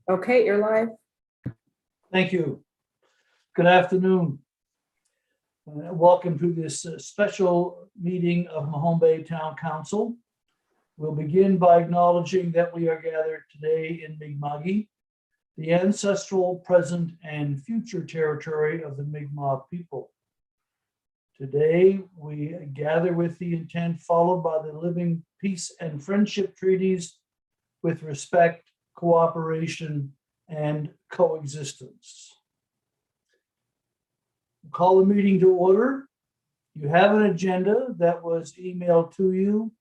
Okay, you're live. Thank you. Good afternoon. Welcome to this special meeting of Mahone Bay Town Council. We'll begin by acknowledging that we are gathered today in Mi'kmaq, the ancestral, present, and future territory of the Mi'kmaq people. Today, we gather with the intent followed by the living peace and friendship treaties with respect, cooperation, and coexistence. We'll call the meeting to order. You have an agenda that was emailed to you.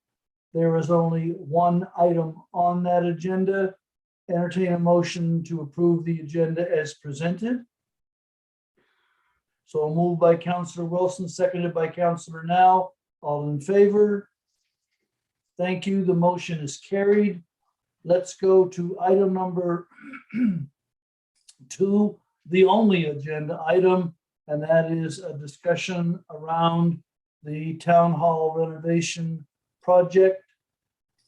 There is only one item on that agenda. Entertain a motion to approve the agenda as presented. So moved by Councillor Wilson, seconded by Councillor Now. All in favor? Thank you. The motion is carried. Let's go to item number 2, the only agenda item, and that is a discussion around the town hall renovation project.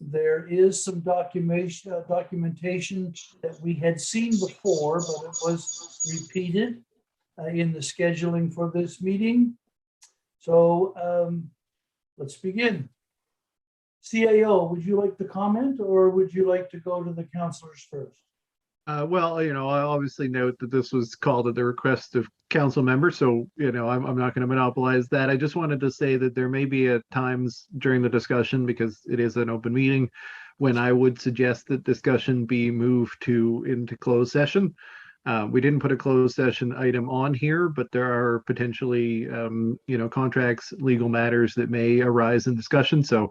There is some documentation that we had seen before, but it was repeated in the scheduling for this meeting. So let's begin. CAO, would you like to comment, or would you like to go to the councilors first? Well, I obviously note that this was called at the request of council members, so, I'm not going to monopolize that. I just wanted to say that there may be at times during the discussion, because it is an open meeting, when I would suggest that discussion be moved into closed session. We didn't put a closed session item on here, but there are potentially, contracts, legal matters that may arise in discussion. So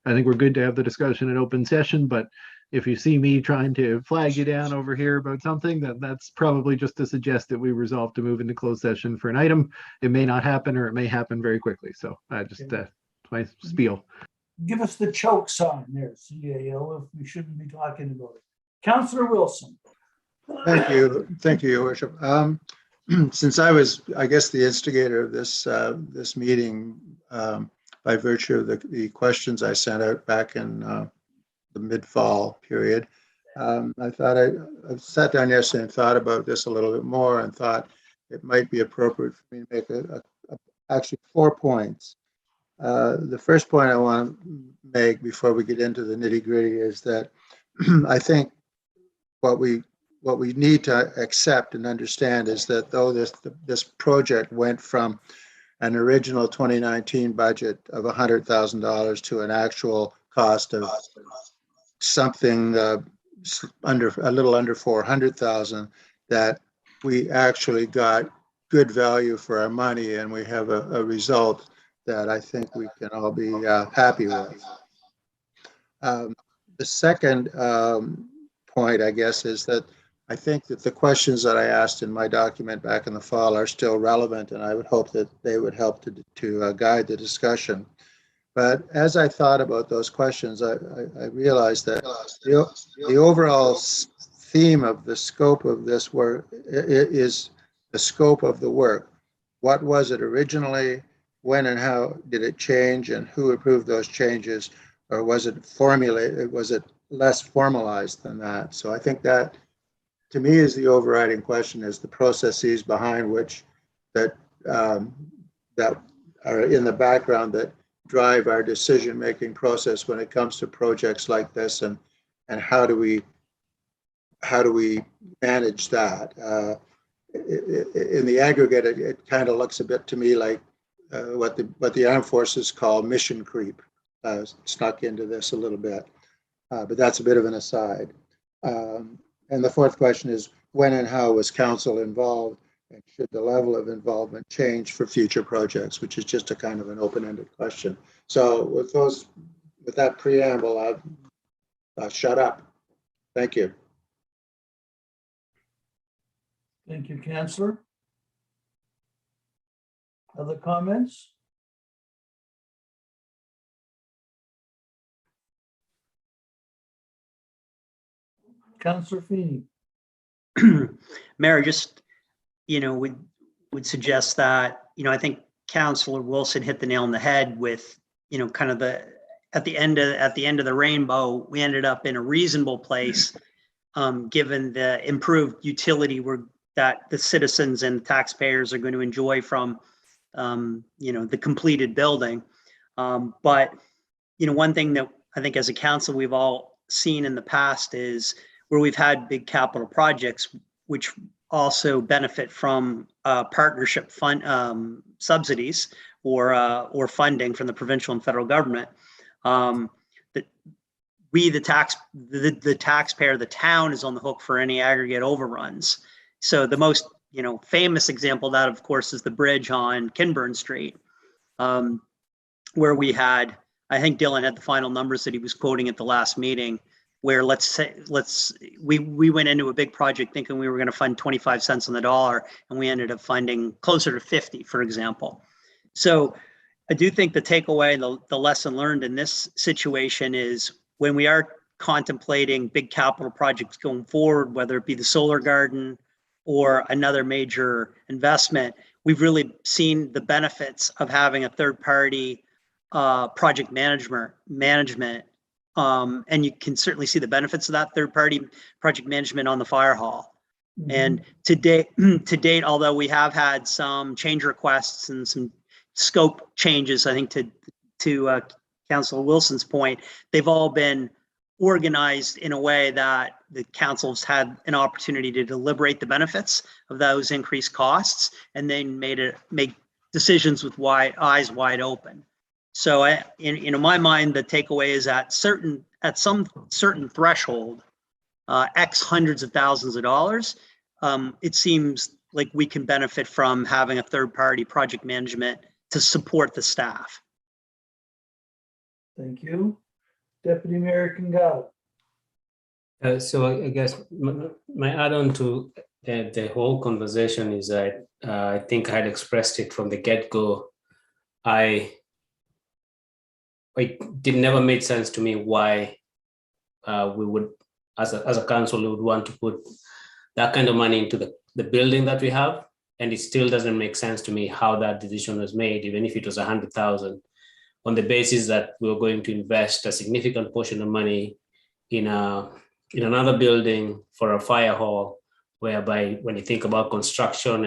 I think we're good to have the discussion in open session, but if you see me trying to flag you down over here about something, that's probably just to suggest that we resolve to move into closed session for an item. It may not happen, or it may happen very quickly. So my spiel. Give us the choke sign there, CAO, if we shouldn't be talking about it. Councillor Wilson. Thank you, Your Worship. Since I was, I guess, the instigator of this meeting, by virtue of the questions I sent out back in the mid-fall period, I thought I sat down yesterday and thought about this a little bit more, and thought it might be appropriate for me to make actually 4 points. The first point I want to make before we get into the nitty-gritty is that I think what we need to accept and understand is that though this project went from an original 2019 budget of $100,000 to an actual cost of something a little under 400,000, that we actually got good value for our money, and we have a result that I think we can all be happy with. The second point, I guess, is that I think that the questions that I asked in my document back in the fall are still relevant, and I would hope that they would help to guide the discussion. But as I thought about those questions, I realized that the overall theme of the scope of this work is the scope of the work. What was it originally? When and how did it change? And who approved those changes? Or was it formulated? Was it less formalized than that? So I think that, to me, is the overriding question, is the processes behind which that are in the background that drive our decision-making process when it comes to projects like this, and how do we manage that? In the aggregate, it kind of looks a bit to me like what the armed forces call mission creep, snuck into this a little bit, but that's a bit of an aside. And the fourth question is, when and how was council involved, and should the level of involvement change for future projects, which is just a kind of an open-ended question. So with that preamble, I'll shut up. Thank you. Thank you, Councillor. Other comments? Councillor Feeney. Mayor, just, would suggest that, I think Councillor Wilson hit the nail on the head with, kind of at the end of the rainbow, we ended up in a reasonable place given the improved utility that the citizens and taxpayers are going to enjoy from, the completed building. But, one thing that I think as a council, we've all seen in the past is where we've had big capital projects, which also benefit from partnership fund subsidies or funding from the provincial and federal government. That we, the taxpayer, the town is on the hook for any aggregate overruns. So the most famous example of that, of course, is the bridge on Kinburn Street, where we had, I think Dylan had the final numbers that he was quoting at the last meeting, where we went into a big project thinking we were going to fund 25 cents on the dollar, and we ended up funding closer to 50, for example. So I do think the takeaway, the lesson learned in this situation is when we are contemplating big capital projects going forward, whether it be the solar garden or another major investment, we've really seen the benefits of having a third party project management. And you can certainly see the benefits of that third party project management on the fire hall. Mm-hmm. And to date, although we have had some change requests and some scope changes, I think to Councilor Wilson's point, they've all been organized in a way that the council's had an opportunity to deliberate the benefits of those increased costs, and then make decisions with eyes wide open. So in my mind, the takeaway is at some certain threshold, X hundreds of thousands of dollars, it seems like we can benefit from having a third party project management to support the staff. Thank you. Deputy Mayor Kingala. So I guess my add-on to the whole conversation is that I think I had expressed it from the get-go. It never made sense to me why we would, as a council, we would want to put that kind of money into the building that we have. And it still doesn't make sense to me how that decision was made, even if it was 100,000, on the basis that we were going to invest a significant portion of money in another building for a fire hall, whereby when you think about construction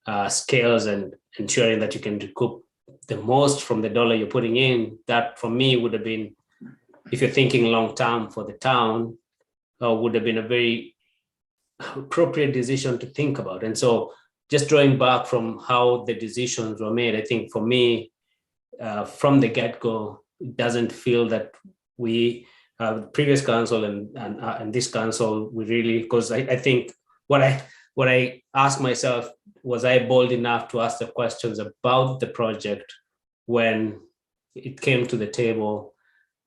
and scales and ensuring that you can recoup the most from the dollar you're putting in, that for me would have been, if you're thinking long term for the town, would have been a very appropriate decision to think about. And so just drawing back from how the decisions were made, I think for me, from the get-go, it doesn't feel that we, the previous council and this council, we really, because I think what I asked myself, was I bold enough to ask the questions about the project when it came to the table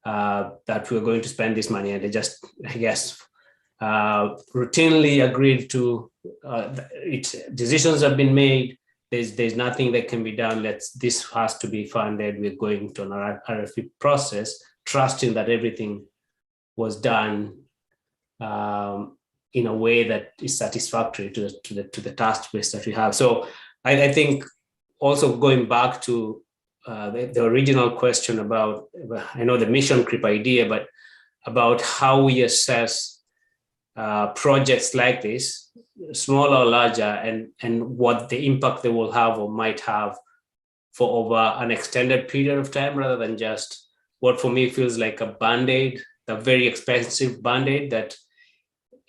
that we were going to spend this money, and they just, I guess, routinely agreed to decisions have been made. There's nothing that can be done. This has to be funded. We're going to an RFP process, trusting that everything was done in a way that is satisfactory to the task base that we have. So I think also going back to the original question about, I know the mission creep idea, but about how we assess projects like this, small or larger, and what the impact they will have or might have for over an extended period of time, rather than just what for me feels like a Band-Aid, a very expensive Band-Aid that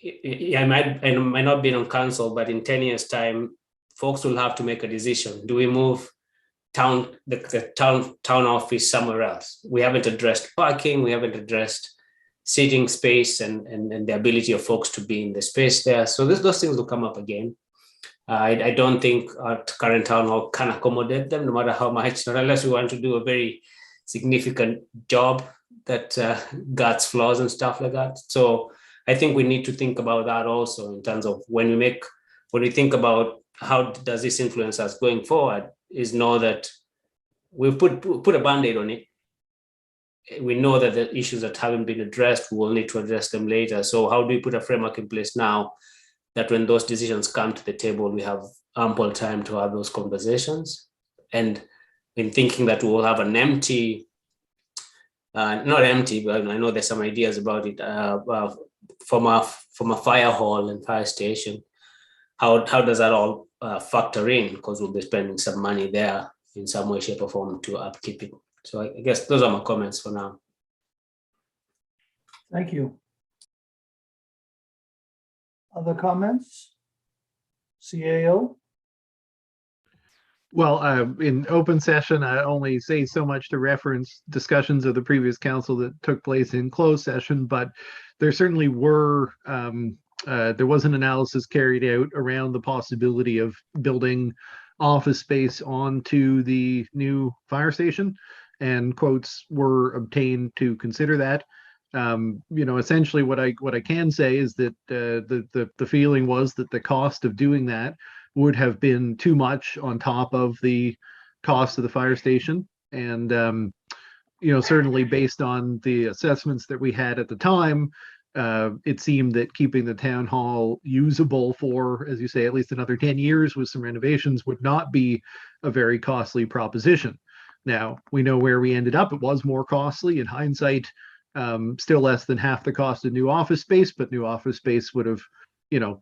I might not be on council, but in 10 years' time, folks will have to make a decision. Do we move the town office somewhere else? We haven't addressed parking, we haven't addressed seating space and the ability of folks to be in the space there. So those things will come up again. I don't think our current town hall can accommodate them, no matter how much, not unless we want to do a very significant job that guts flaws and stuff like that. So I think we need to think about that also in terms of when we think about how does this influence us going forward, is know that we've put a Band-Aid on it. We know that the issues that haven't been addressed, we will need to address them later. So how do we put a framework in place now that when those decisions come to the table, we have ample time to have those conversations? And in thinking that we will have an empty, not empty, but I know there's some ideas about it, from a fire hall and fire station, how does that all factor in? Because we'll be spending some money there in some way, shape, or form to upkeep it. So I guess those are my comments for now. Thank you. Other comments? CAO? Well, in open session, I only say so much to reference discussions of the previous council that took place in closed session, but there certainly were, there was an analysis carried out around the possibility of building office space onto the new fire station, and quotes were obtained to consider that. Essentially what I can say is that the feeling was that the cost of doing that would have been too much on top of the cost of the fire station. And, certainly based on the assessments that we had at the time, it seemed that keeping the town hall usable for, as you say, at least another 10 years with some renovations would not be a very costly proposition. Now, we know where we ended up. It was more costly in hindsight, still less than half the cost of new office space, but new office space would have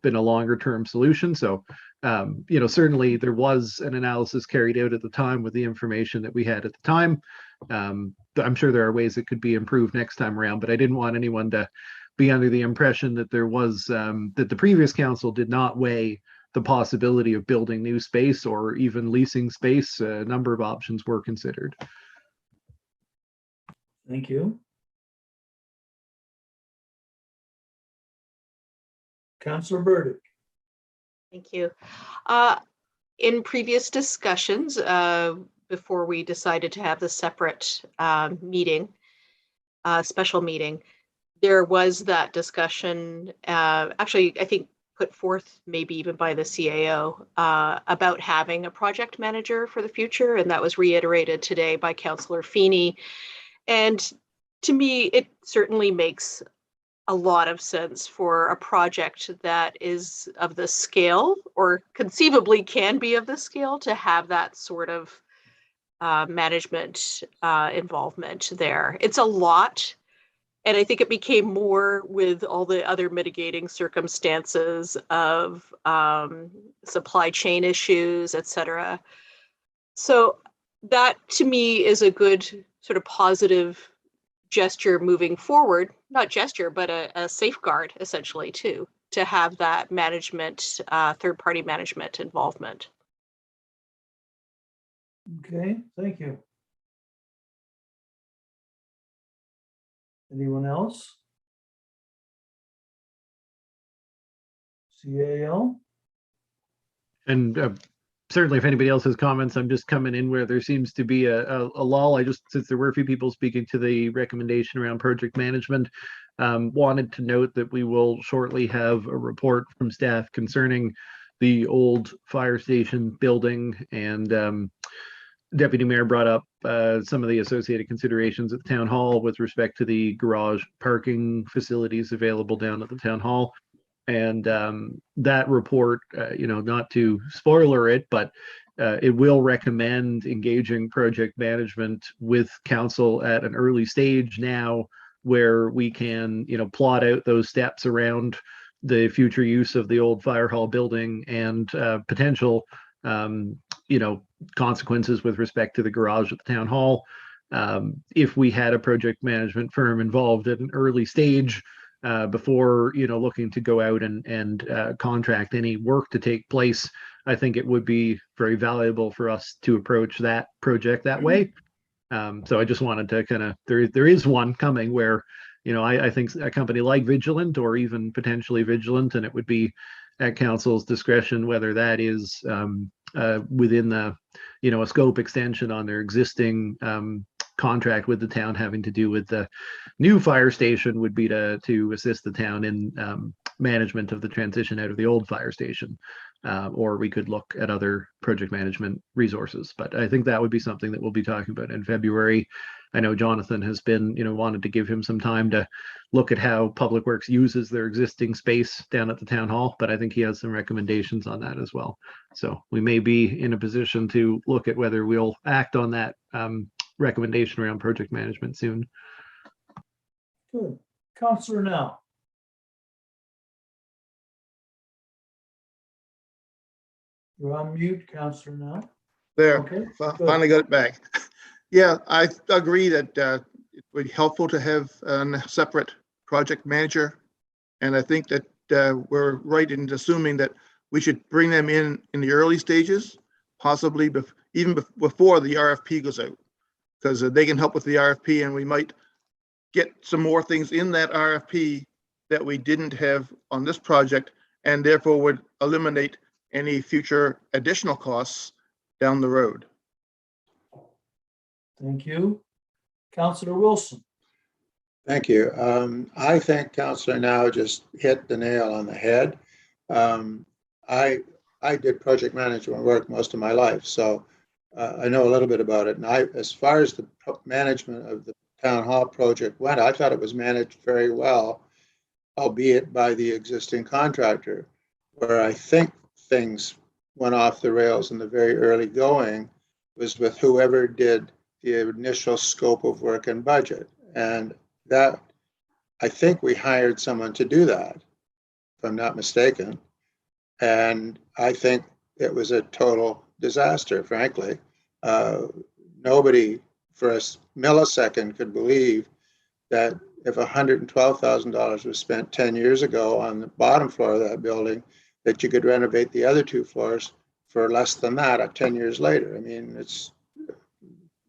been a longer term solution. So, certainly there was an analysis carried out at the time with the information that we had at the time. I'm sure there are ways it could be improved next time around, but I didn't want anyone to be under the impression that there was, that the previous council did not weigh the possibility of building new space or even leasing space. A number of options were considered. Thank you. Councillor Burdick. Thank you. In previous discussions, before we decided to have the separate meeting, special meeting, there was that discussion, actually, I think put forth maybe even by the CAO, about having a project manager for the future. And that was reiterated today by Councillor Feeney. And to me, it certainly makes a lot of sense for a project that is of the scale, or conceivably can be of the scale, to have that sort of management involvement there. It's a lot. And I think it became more with all the other mitigating circumstances of supply chain issues, et cetera. So that to me is a good sort of positive gesture moving forward, not gesture, but a safeguard essentially too, to have that management, third-party management involvement. Okay, thank you. Anyone else? CAO? And certainly if anybody else has comments, I'm just coming in where there seems to be a lull. Since there were a few people speaking to the recommendation around project management, wanted to note that we will shortly have a report from staff concerning the old fire station building, and Deputy Mayor brought up some of the associated considerations at the town hall with respect to the garage parking facilities available down at the town hall. And that report, not to spoiler it, but it will recommend engaging project management with council at an early stage now, where we can, plot out those steps around the future use of the old fire hall building and potential, consequences with respect to the garage at the town hall. If we had a project management firm involved at an early stage, before looking to go out and contract any work to take place, I think it would be very valuable for us to approach that project that way. So I just wanted to kind of, there is one coming where, I think a company like Vigilant, or even potentially Vigilant, and it would be at council's discretion whether that is within the, a scope extension on their existing contract with the town having to do with the new fire station, would be to assist the town in management of the transition out of the old fire station, or we could look at other project management resources. But I think that would be something that we'll be talking about in February. I know Jonathan has been, wanted to give him some time to look at how Public Works uses their existing space down at the town hall, but I think he has some recommendations on that as well. So we may be in a position to look at whether we'll act on that recommendation around project management soon. Good. Councillor now. You're on mute, Counselor, now. There, Okay, finally got it back. Yeah, I agree that it would be helpful to have a separate project manager. And I think that we're right in assuming that we should bring them in the early stages, possibly even before the RFP goes out, because they can help with the RFP and we might get some more things in that RFP that we didn't have on this project, and therefore would eliminate any future additional costs down the road. thank you. Counselor Wilson. Thank you. I think Counselor Now just hit the nail on the head. I did project management work most of my life, so I know a little bit about it. And as far as the management of the town hall project went, I thought it was managed very well, albeit by the existing contractor. Where I think things went off the rails in the very early going was with whoever did the initial scope of work and budget. And that, I think we hired someone to do that, if I'm not mistaken. And I think it was a total disaster, frankly. Nobody for a millisecond could believe that if $112,000 was spent 10 years ago on the bottom floor of that building, that you could renovate the other two floors for less than that 10 years later. I mean,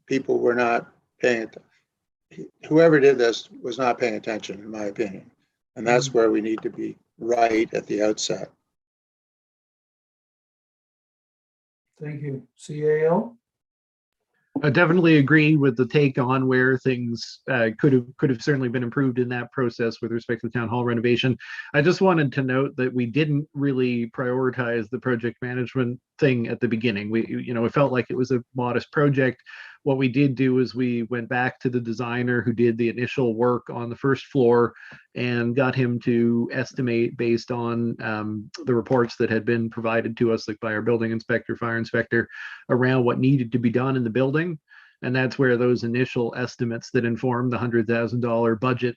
people were not paying attention. Whoever did this was not paying attention, in my opinion. And that's where we need to be right at the outset. Thank you. CAO? I definitely agree with the take on where things could have certainly been improved in that process with respect to the town hall renovation. I just wanted to note that we didn't really prioritize the project management thing at the beginning. It felt like it was a modest project. What we did do is we went back to the designer who did the initial work on the first floor and got him to estimate based on the reports that had been provided to us, like by our building inspector, fire inspector, around what needed to be done in the building. And that's where those initial estimates that informed the $100,000 budget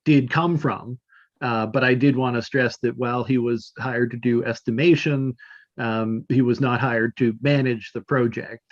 did come from. But I did want to stress that while he was hired to do estimation, he was not hired to manage the project.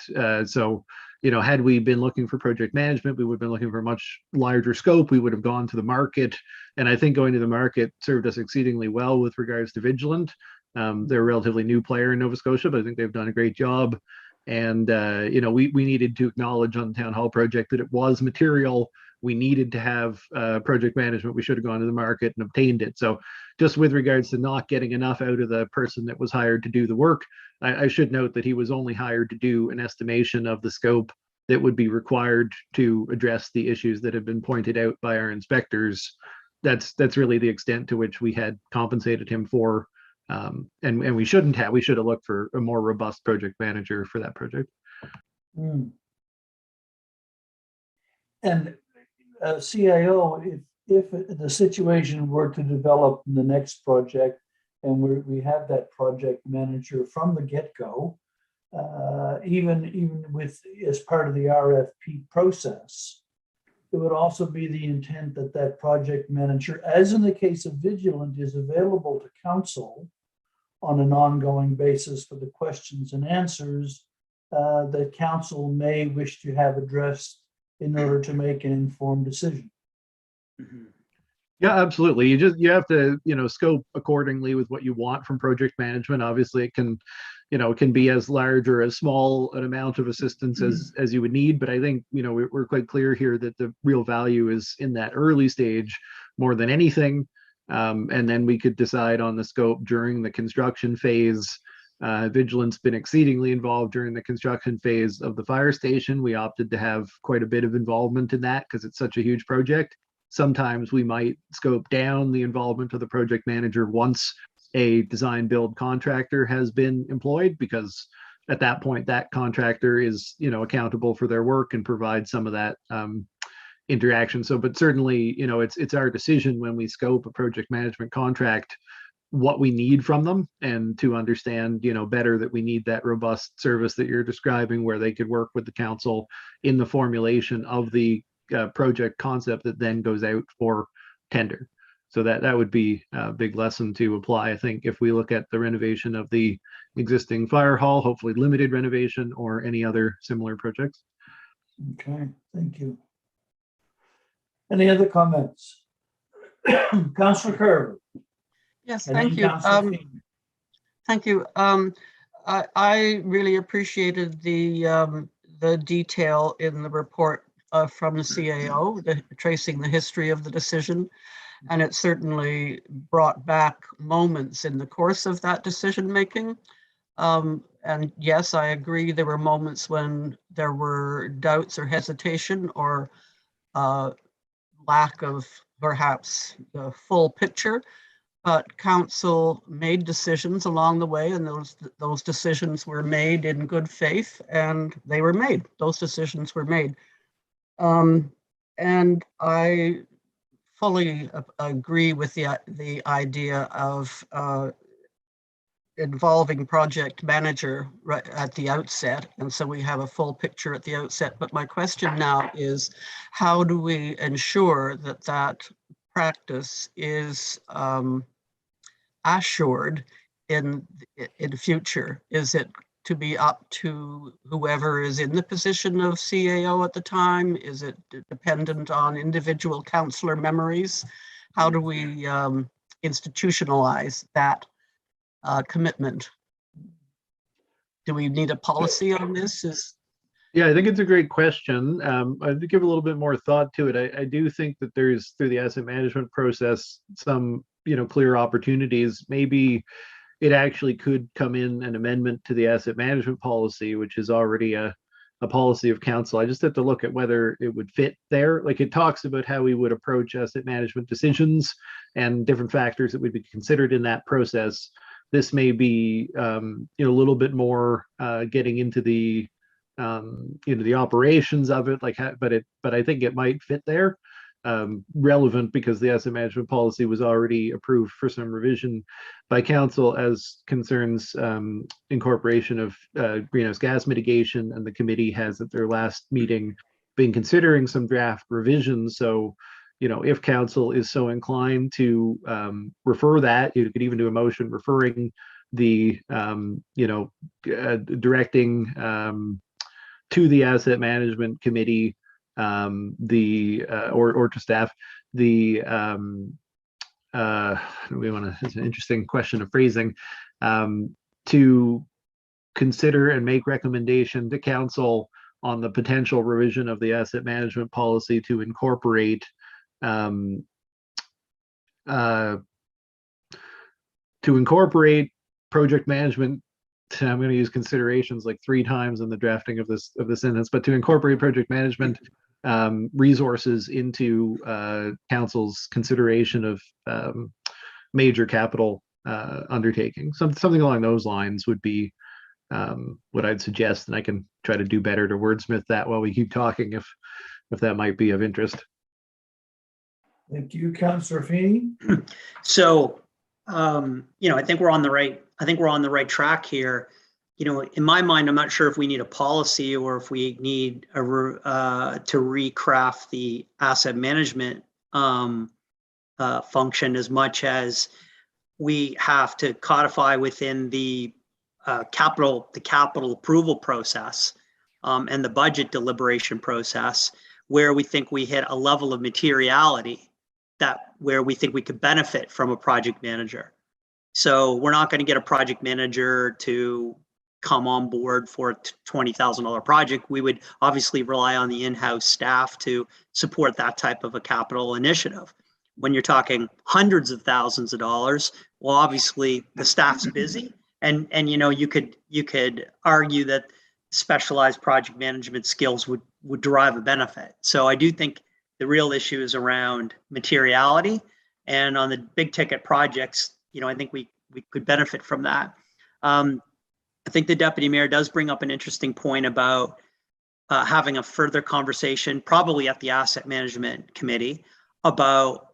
So had we been looking for project management, we would have been looking for a much larger scope. We would have gone to the market. And I think going to the market served us exceedingly well with regards to Vigilant. They're a relatively new player in Nova Scotia, but I think they've done a great job. And, we needed to acknowledge on the town hall project that it was material. We needed to have project management. We should have gone to the market and obtained it. So just with regards to not getting enough out of the person that was hired to do the work, I should note that he was only hired to do an estimation of the scope that would be required to address the issues that have been pointed out by our inspectors. That's really the extent to which we had compensated him for. And we shouldn't have. We should have looked for a more robust project manager for that project. And CIO, if the situation were to develop in the next project and we have that project manager from the get-go, even with as part of the RFP process, it would also be the intent that that project manager, as in the case of Vigilant, is available to council on an ongoing basis for the questions and answers that council may wish to have addressed in order to make an informed decision. Mhm. Yeah, absolutely. You have to, scope accordingly with what you want from project management. Obviously, it can be as large or as small an amount of assistance as you would need. But I think, we're quite clear here that the real value is in that early stage more than anything. And then we could decide on the scope during the construction phase. Vigilant's been exceedingly involved during the construction phase of the fire station. We opted to have quite a bit of involvement in that because it's such a huge project. Sometimes we might scope down the involvement of the project manager once a design build contractor has been employed, because at that point that contractor is accountable for their work and provide some of that interaction. So, but certainly, it's our decision when we scope a project management contract what we need from them, and to understand better that we need that robust service that you're describing, where they could work with the council in the formulation of the project concept that then goes out for tender. So that would be a big lesson to apply, I think, if we look at the renovation of the existing fire hall, hopefully limited renovation or any other similar projects. Okay, thank you. Any other comments? Councillor Kerr. Yes, and thank then you. Councillor Feeney. Thank you. I really appreciated the detail in the report from the CAO, tracing the history of the decision. And it certainly brought back moments in the course of that decision making. And yes, I agree, there were moments when there were doubts or hesitation or lack of perhaps the full picture. But council made decisions along the way, and those decisions were made in good faith, and they were made. Those decisions were made. And I fully agree with the idea of involving project manager right at the outset. And so we have a full picture at the outset. But my question now is, how do we ensure that that practice is assured in future? Is it to be up to whoever is in the position of CAO at the time? Is it dependent on individual councillor memories? How do we institutionalize that commitment? Do we need a policy on this? Yeah, I think it's a great question. I'd give a little bit more thought to it. I do think that there's, through the asset management process, some clear opportunities. Maybe it actually could come in an amendment to the asset management policy, which is already a policy of council. I just have to look at whether it would fit there. Like, it talks about how we would approach asset management decisions and different factors that would be considered in that process. This may be a little bit more getting into the the operations of it, but I think it might fit there. Relevant because the asset management policy was already approved for some revision by council as concerns incorporation of greenhouse gas mitigation, and the committee has at their last meeting been considering some draft revisions. So if council is so inclined to refer that, you could even do a motion referring the directing to the asset management committee, or to staff, it's an interesting question of phrasing, to consider and make recommendation to council on the potential revision of the asset management policy to incorporate project management. I'm going to use considerations like 3 times in the drafting of this sentence, but to incorporate project management resources into council's consideration of major capital undertaking. Something along those lines would be what I'd suggest, and I can try to do better to wordsmith that while we keep talking, if that might be of interest. Thank you, Councillor Feeney. So, I think we're on the right track here. In my mind, I'm not sure if we need a policy or if we need to recraft the asset management function, as much as we have to codify within the capital approval process and the budget deliberation process, where we think we hit a level of materiality where we think we could benefit from a project manager. So we're not going to get a project manager to come on board for a $20,000 project. We would obviously rely on the in-house staff to support that type of a capital initiative. When you're talking hundreds of thousands of dollars, well, obviously the staff's busy, and you could argue that specialized project management skills would derive a benefit. So I do think the real issue is around materiality, and on the big ticket projects, I think we could benefit from that. I think the deputy mayor does bring up an interesting point about having a further conversation, probably at the asset management committee, about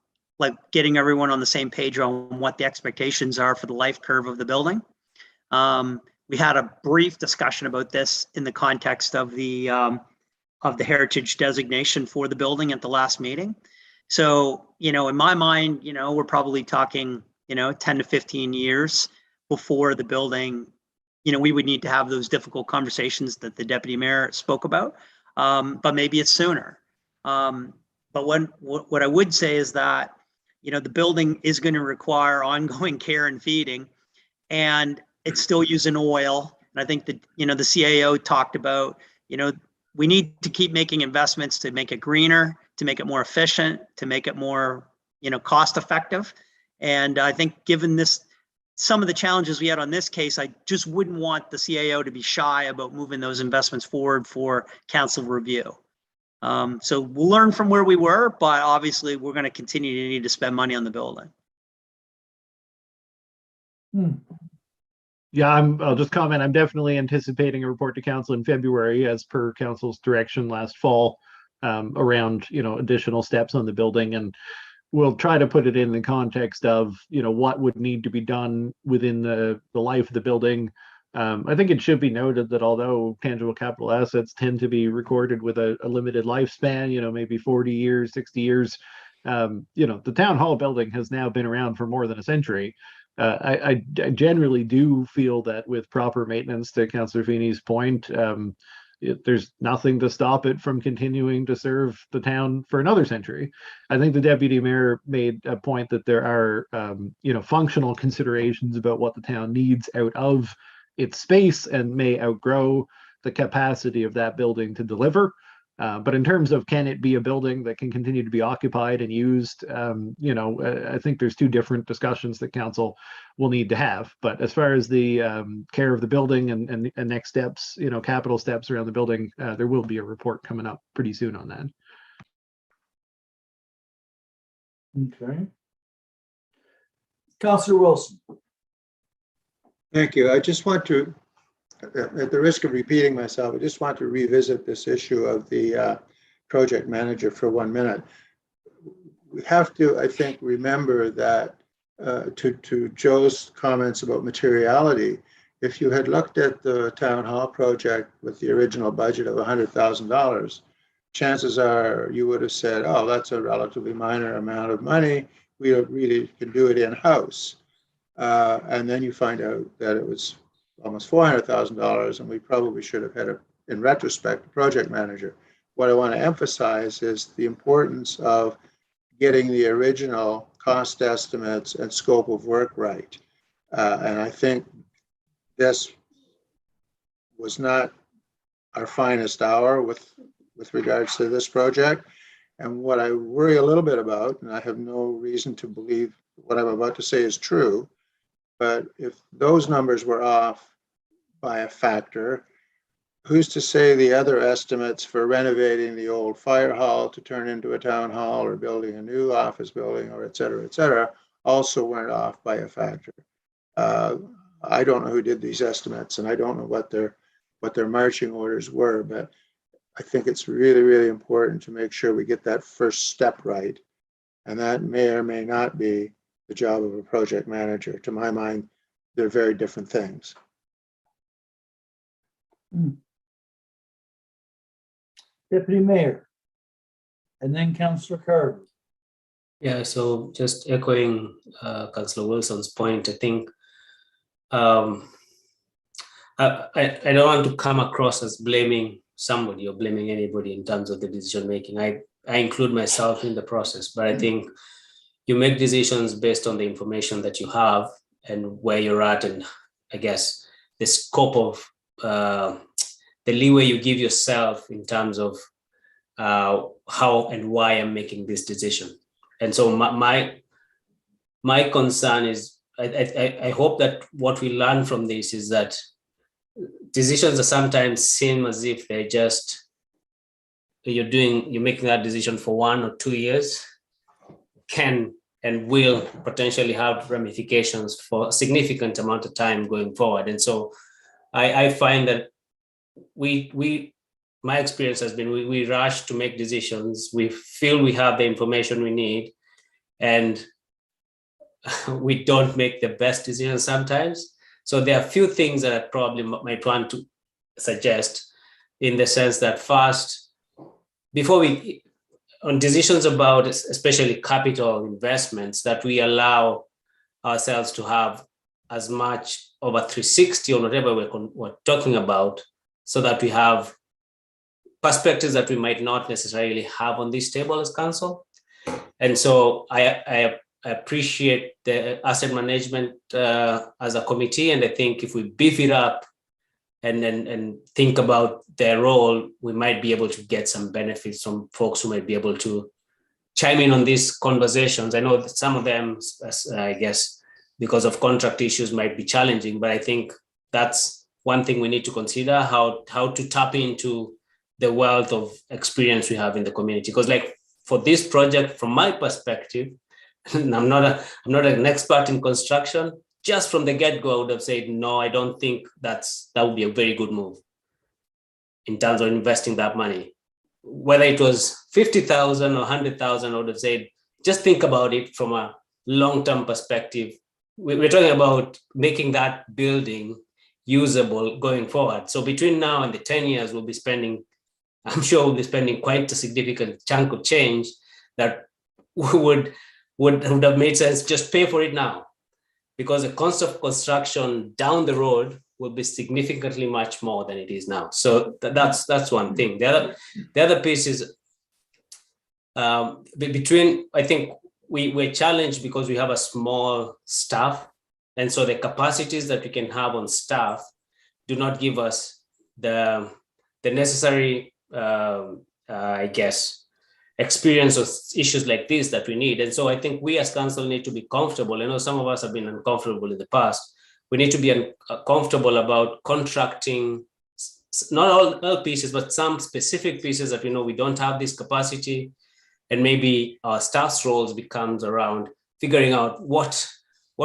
getting everyone on the same page on what the expectations are for the life curve of the building. We had a brief discussion about this in the context of the heritage designation for the building at the last meeting. So, in my mind, we're probably talking, 10 to 15 years before the building, we would need to have those difficult conversations that the deputy mayor spoke about. But maybe it's sooner. But what I would say is that, the building is going to require ongoing care and feeding, and it's still using oil. And I think that, the CAO talked about, we need to keep making investments to make it greener, to make it more efficient, to make it more, cost effective. And I think given some of the challenges we had on this case, I just wouldn't want the CAO to be shy about moving those investments forward for council review. So we'll learn from where we were, but obviously we're going to continue to need to spend money on the building. Yeah, I'll just comment. I'm definitely anticipating a report to council in February as per council's direction last fall, around, additional steps on the building. And we'll try to put it in the context of, what would need to be done within the life of the building. I think it should be noted that although tangible capital assets tend to be recorded with a limited lifespan, maybe 40 years, 60 years, the town hall building has now been around for more than a century. I generally do feel that with proper maintenance, to Councillor Feeney's point, there's nothing to stop it from continuing to serve the town for another century. I think the deputy mayor made a point that there are, functional considerations about what the town needs out of its space and may outgrow the capacity of that building to deliver. But in terms of can it be a building that can continue to be occupied and used, I think there's two different discussions that council will need to have. But as far as the care of the building and next steps, capital steps around the building, there will be a report coming up pretty soon on that. Okay. Councillor Wilson. Thank you. I just want to, at the risk of repeating myself, I just want to revisit this issue of the project manager for 1 minute. We have to, I think, remember that to Joe's comments about materiality, if you had looked at the town hall project with the original budget of $100,000, chances are you would have said, oh, that's a relatively minor amount of money. We really can do it in-house. And then you find out that it was almost $400,000, and we probably should have had, in retrospect, a project manager. What I want to emphasize is the importance of getting the original cost estimates and scope of work right. And I think this was not our finest hour with regards to this project. And what I worry a little bit about, and I have no reason to believe what I'm about to say is true, but if those numbers were off by a factor, who's to say the other estimates for renovating the old fire hall to turn into a town hall or building a new office building or et cetera, also weren't off by a factor. I don't know who did these estimates, and I don't know what their marching orders were, but I think it's really, really important to make sure we get that first step right. And that may or may not be the job of a project manager. To my mind, they're very different things. Deputy Mayor, and then Councillor Carver. Yeah, so just echoing Councillor Wilson's point, I think I don't want to come across as blaming somebody or blaming anybody in terms of the decision making. I include myself in the process, but I think you make decisions based on the information that you have and where you're at, and I guess the scope of the leeway you give yourself in terms of how and why I'm making this decision. And so my concern is, I hope that what we learn from this is that decisions are sometimes seem as if they're just, you're making that decision for 1 or 2 years, can and will potentially have ramifications for a significant amount of time going forward. And so I find that my experience has been we rush to make decisions. We feel we have the information we need, and we don't make the best decisions sometimes. So there are a few things that I probably might want to suggest, in the sense that first, before we on decisions about especially capital investments, that we allow ourselves to have as much of a 360 on whatever we're talking about, so that we have perspectives that we might not necessarily have on this table as council. And so I appreciate the asset management as a committee, and I think if we beef it up and think about their role, we might be able to get some benefits from folks who might be able to chime in on these conversations. I know that some of them, I guess, because of contract issues might be challenging, but I think that's one thing we need to consider, how to tap into the wealth of experience we have in the community. Because like for this project, from my perspective, and I'm not an expert in construction, just from the get-go, I would have said, no, I don't think that would be a very good move in terms of investing that money. Whether it was 50,000 or 100,000, I would have said, just think about it from a long-term perspective. We're talking about making that building usable going forward. So between now and the 10 years, I'm sure we'll be spending quite a significant chunk of change that would have made sense just pay for it now, because the cost of construction down the road will be significantly much more than it is now. So that's one thing. The other piece is I think we're challenged because we have a small staff, and so the capacities that we can have on staff do not give us the necessary I guess experience of issues like this that we need. And so I think we as council need to be comfortable. I know some of us have been uncomfortable in the past. We need to be comfortable about contracting, not all pieces, but some specific pieces that we know we don't have this capacity. And maybe our staff's roles becomes around figuring out what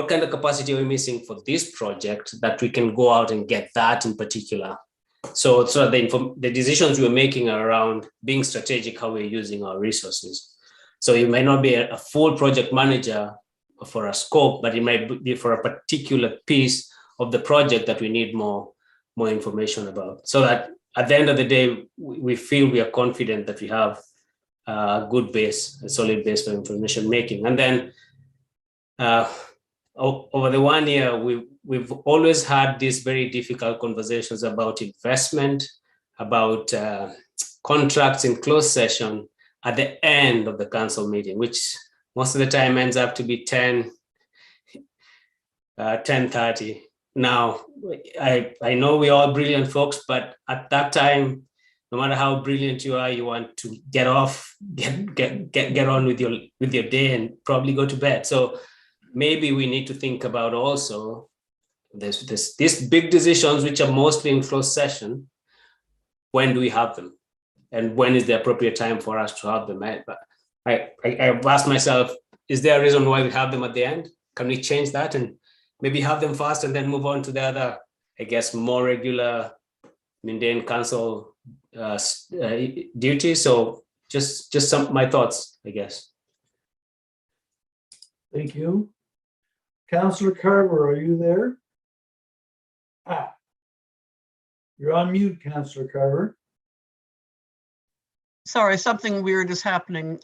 kind of capacity are we missing for this project, that we can go out and get that in particular. So the decisions we're making are around being strategic, how we're using our resources. So you might not be a full project manager for a scope, but it might be for a particular piece of the project that we need more information about. So that at the end of the day, we feel we are confident that we have a good base, a solid base for information making. And then over the 1 year, we've always had these very difficult conversations about investment, about contracts in closed session at the end of the council meeting, which most of the time ends up to be 10:30. Now, I know we're all brilliant folks, but at that time, no matter how brilliant you are, you want to get off, get on with your day and probably go to bed. So maybe we need to think about also these big decisions, which are mostly in closed session. When do we have them? And when is the appropriate time for us to have them? I've asked myself, is there a reason why we have them at the end? Can we change that and maybe have them fast and then move on to the other, I guess, more regular, mundane council duties? So just my thoughts, I guess. Thank you. Councillor Carver, are you there? You're on mute, Councillor Carver. Sorry, something weird is happening.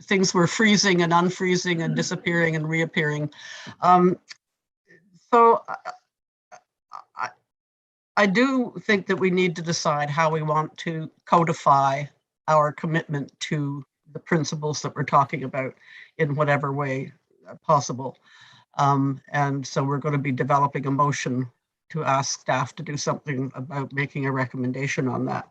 Things were freezing and unfreezing and disappearing and reappearing. So I do think that we need to decide how we want to codify our commitment to the principles that we're talking about in whatever way possible. And so we're going to be developing a motion to ask staff to do something about making a recommendation on that.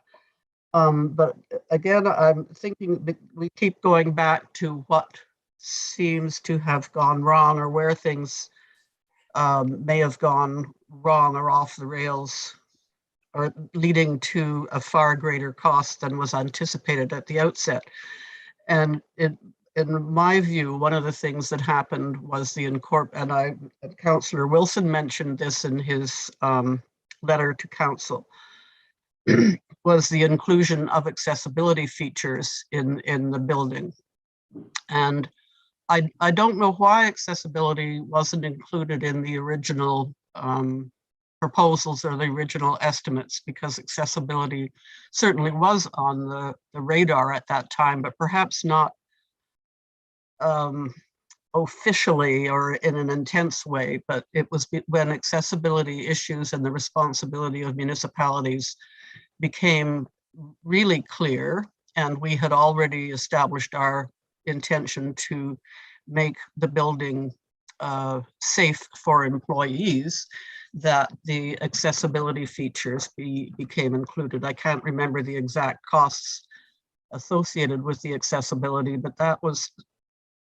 But again, I'm thinking that we keep going back to what seems to have gone wrong, or where things may have gone wrong or off the rails, or leading to a far greater cost than was anticipated at the outset. And in my view, one of the things that happened was Councillor Wilson mentioned this in his letter to council, was the inclusion of accessibility features in the building. And I don't know why accessibility wasn't included in the original proposals or the original estimates, because accessibility certainly was on the radar at that time, but perhaps not officially or in an intense way. But it was when accessibility issues and the responsibility of municipalities became really clear, and we had already established our intention to make the building safe for employees, that the accessibility features became included. I can't remember the exact costs associated with the accessibility, but that was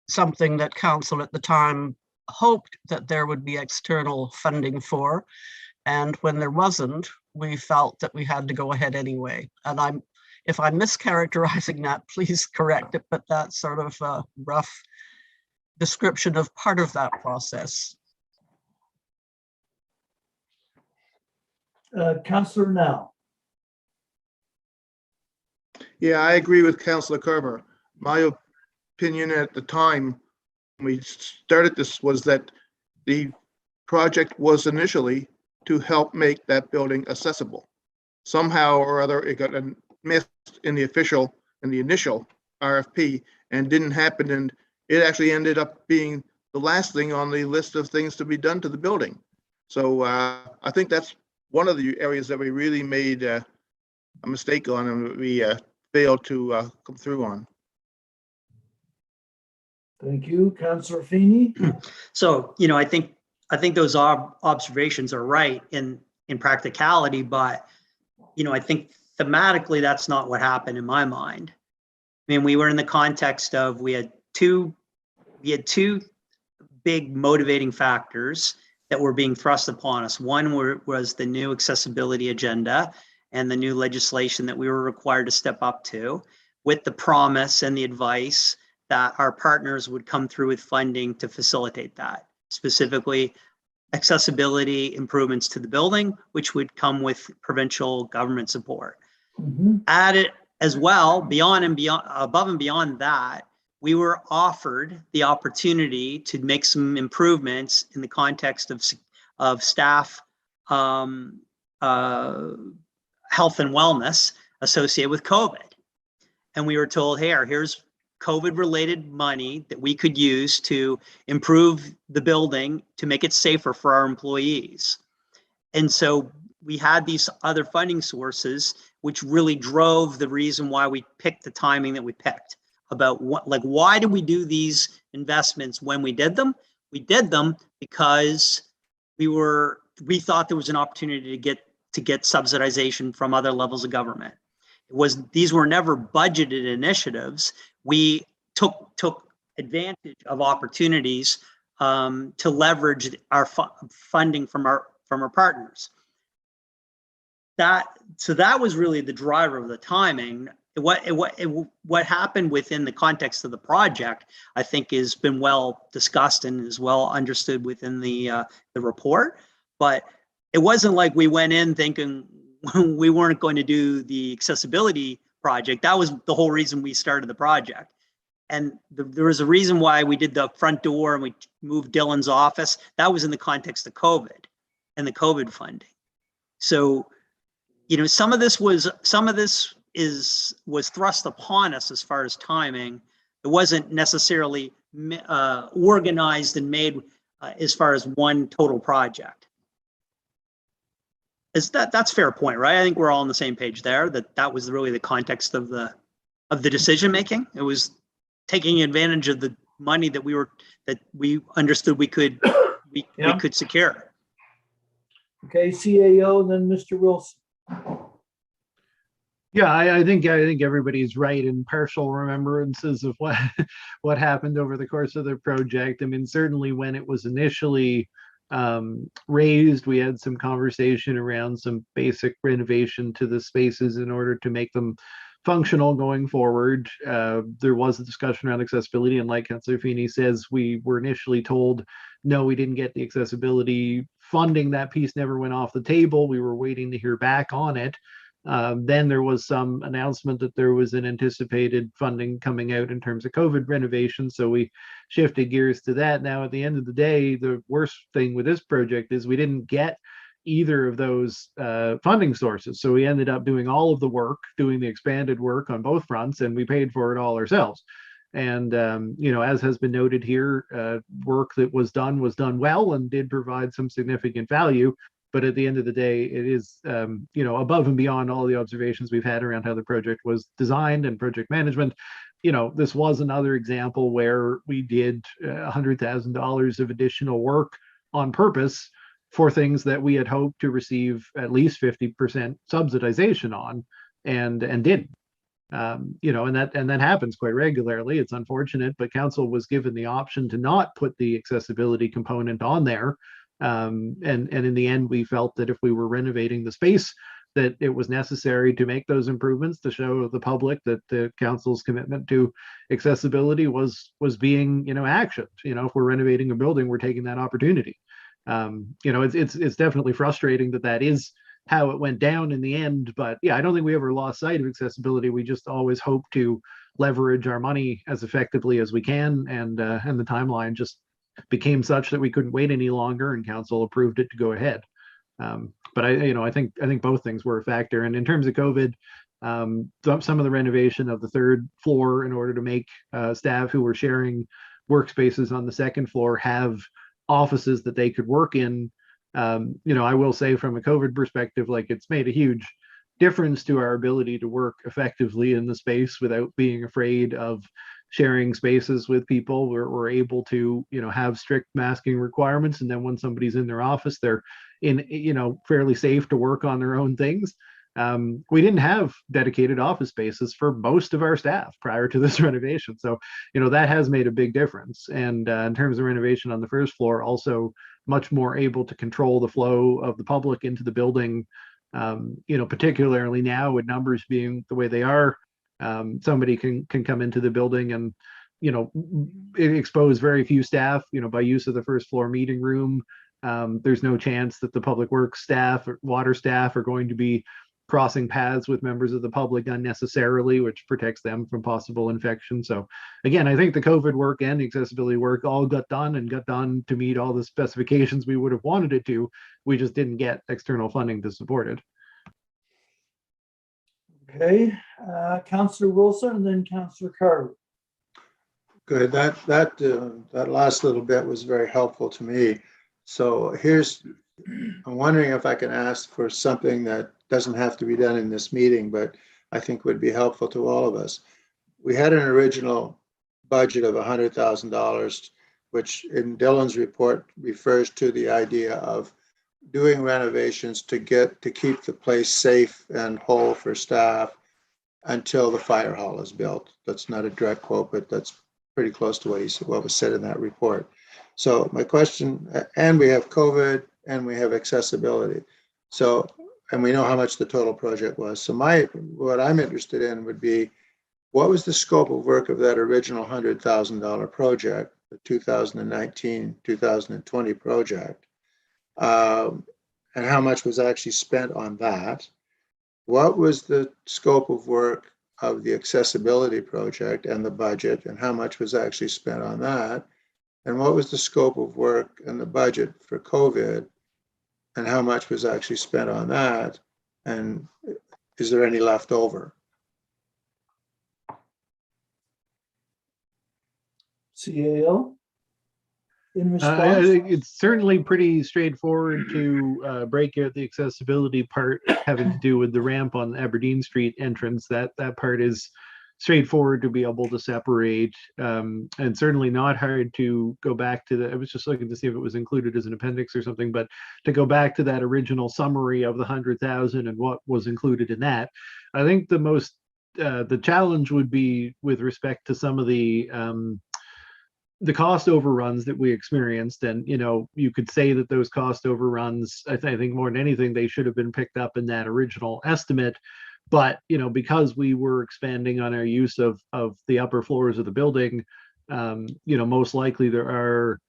something that council at the time hoped that there would be external funding for. And when there wasn't, we felt that we had to go ahead anyway. And if I'm mischaracterizing that, please correct it, but that's sort of a rough description of part of that process. Councillor Now. Yeah, I agree with Councillor Carver. My opinion at the time when we started this was that the project was initially to help make that building accessible. Somehow or other, it got missed in the initial RFP and didn't happen. And it actually ended up being the last thing on the list of things to be done to the building. So I think that's one of the areas that we really made a mistake on, and we failed to come through on. Thank you. Councillor Feeney. So, I think those observations are right in practicality, but, I think thematically that's not what happened in my mind. I mean, we were in the context of, we had two big motivating factors that were being thrust upon us. One was the new accessibility agenda and the new legislation that we were required to step up to, with the promise and the advice that our partners would come through with funding to facilitate that, specifically accessibility improvements to the building, which would come with provincial government support. Added as well, above and beyond that, we were offered the opportunity to make some improvements in the context of staff health and wellness associated with COVID. And we were told, hey, here's COVID-related money that we could use to improve the building to make it safer for our employees. And so we had these other funding sources, which really drove the reason why we picked the timing that we picked. About why did we do these investments when we did them? We did them because we thought there was an opportunity to get subsidization from other levels of government. These were never budgeted initiatives. We took advantage of opportunities to leverage our funding from our partners. So that was really the driver of the timing. What happened within the context of the project, I think, has been well discussed and is well understood within the report. But it wasn't like we went in thinking we weren't going to do the accessibility project. That was the whole reason we started the project. And there was a reason why we did the front door and we moved Dylan's office. That was in the context of COVID and the COVID funding. So, some of this was thrust upon us as far as timing. It wasn't necessarily organized and made as far as one total project. That's a fair point, right? I think we're all on the same page there. That was really the context of the decision making. It was taking advantage of the money that we understood we could secure. Okay, CAO, then Mr. Wilson. Yeah, I think everybody's right in partial remembrances of what happened over the course of the project. I mean, certainly when it was initially raised, we had some conversation around some basic renovation to the spaces in order to make them functional going forward. There was a discussion around accessibility, and like Councillor Feeney says, we were initially told, no, we didn't get the accessibility funding. That piece never went off the table. We were waiting to hear back on it. Then there was some announcement that there was an anticipated funding coming out in terms of COVID renovation. So we shifted gears to that. Now, at the end of the day, the worst thing with this project is we didn't get either of those funding sources. So we ended up doing all of the work, doing the expanded work on both fronts, and we paid for it all ourselves. And as has been noted here, work that was done well and did provide some significant value. But at the end of the day, it is above and beyond all the observations we've had around how the project was designed and project management. This was another example where we did $100,000 of additional work on purpose for things that we had hoped to receive at least 50% subsidization on, and didn't. And that happens quite regularly. It's unfortunate, but council was given the option to not put the accessibility component on there. And in the end, we felt that if we were renovating the space, that it was necessary to make those improvements to show the public that the council's commitment to accessibility was being actioned. If we're renovating a building, we're taking that opportunity. It's definitely frustrating that is how it went down in the end. But yeah, I don't think we ever lost sight of accessibility. We just always hope to leverage our money as effectively as we can. And the timeline just became such that we couldn't wait any longer, and council approved it to go ahead. But I think both things were a factor. And in terms of COVID, some of the renovation of the third floor in order to make staff who were sharing workspaces on the second floor have offices that they could work in. I will say from a COVID perspective, like, it's made a huge difference to our ability to work effectively in the space without being afraid of sharing spaces with people. We're able to, have strict masking requirements. And then when somebody's in their office, they're fairly safe to work on their own things. We didn't have dedicated office spaces for most of our staff prior to this renovation. So, that has made a big difference. And in terms of renovation on the first floor, also much more able to control the flow of the public into the building, particularly now with numbers being the way they are. Somebody can come into the building and, expose very few staff, by use of the first floor meeting room. There's no chance that the public works staff or water staff are going to be crossing paths with members of the public unnecessarily, which protects them from possible infection. So again, I think the COVID work and the accessibility work all got done to meet all the specifications we would have wanted it to. We just didn't get external funding to support it. Okay, Councillor Wilson and then Councillor Carter. Good. That last little bit was very helpful to me. So I'm wondering if I can ask for something that doesn't have to be done in this meeting, but I think would be helpful to all of us. We had an original budget of $100,000, which in Dylan's report refers to the idea of doing renovations to keep the place safe and whole for staff until the fire hall is built. That's not a direct quote, but that's pretty close to what was said in that report. So my question, and we have COVID and we have accessibility. So, and we know how much the total project was. So what I'm interested in would be, what was the scope of work of that original $100,000 project, the 2019-2020 project? And how much was actually spent on that? What was the scope of work of the accessibility project and the budget, and how much was actually spent on that? And what was the scope of work and the budget for COVID, and how much was actually spent on that? And is there any left over? CAO? In I response? think it's certainly pretty straightforward to break out the accessibility part having to do with the ramp on Aberdeen Street entrance. That part is straightforward to be able to separate, and certainly not hard to go back to I was just looking to see if it was included as an appendix or something, but to go back to that original summary of the 100,000 and what was included in that. I think the challenge would be with respect to some of the cost overruns that we experienced. And, you could say that those cost overruns, I think more than anything, they should have been picked up in that original estimate. But, because we were expanding on our use of the upper floors of the building, most likely there are,